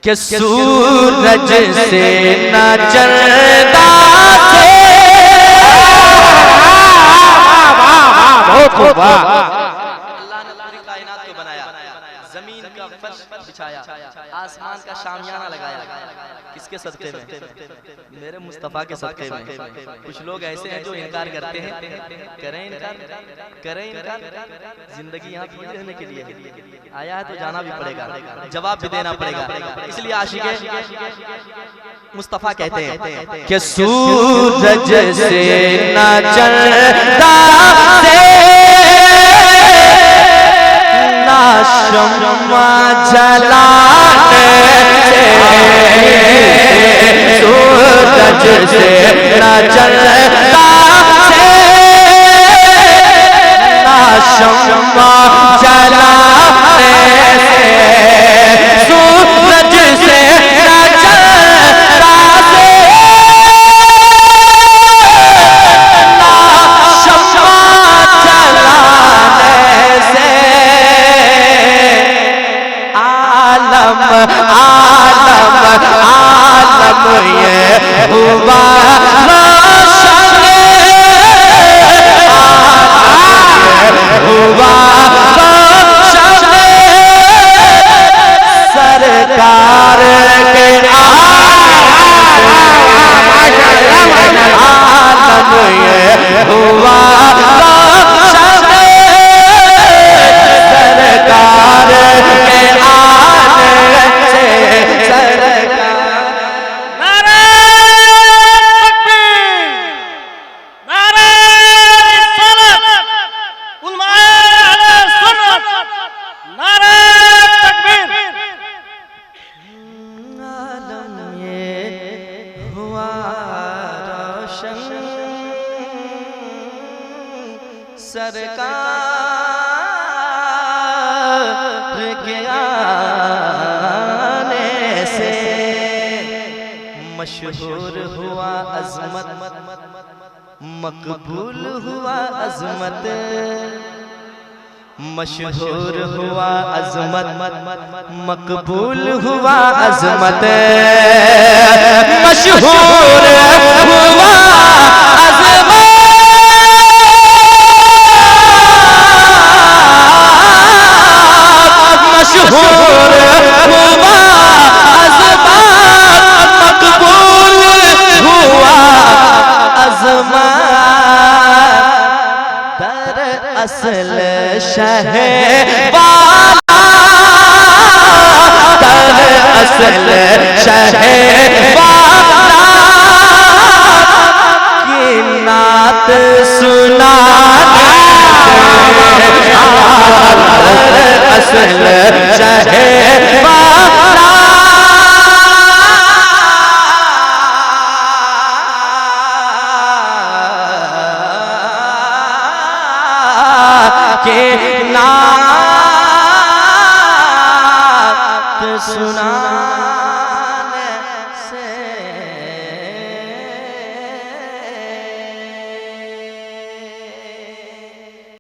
कि सूरज से न चलता थे। अल्लाह ने पूरी कायनात को बनाया, जमीन का फर्श बिछाया, आसमान का शामियाना लगाया, किसके सदके में? मेरे मुस्तफा के सदके में। कुछ लोग ऐसे हैं जो इनकार करते हैं, करें इनकार, करें इनकार। जिंदगी यहाँ थोड़ी रहने के लिए आया है, तो जाना भी पड़ेगा, जवाब भी देना पड़ेगा। इसलिए आशिक़े मुस्तफा कहते हैं कि सूरज से न चलता थे, ना शम्मा जलाने से, सूरज से न चलता थे, ना शम्मा जलाने से, सूरज से न चलता थे, ना शम्मा जलाने से, आलम आलम आलम ये हुआ रोशन, हुआ रोशन, सरकार के आलम ये हुआ रोशन, सरकार के आने से, सरकार। नारे तकबीर, नारे रिसालत, उलमाए अहले सुन्नत, नारे तकबीर। आलम ये हुआ रोशन, सरकार के आने से, मशहूर हुआ अजमत, मकबूल हुआ अजमत, मशहूर हुआ अजमत, मकबूल हुआ अजमत, मशहूर हुआ अजमत, मशहूर हुआ अजमत, मकबूल हुआ अजमत, दर असल शहवाला, दर असल शहवाला की नात सुनाने, दर असल शहवाला के नात सुना।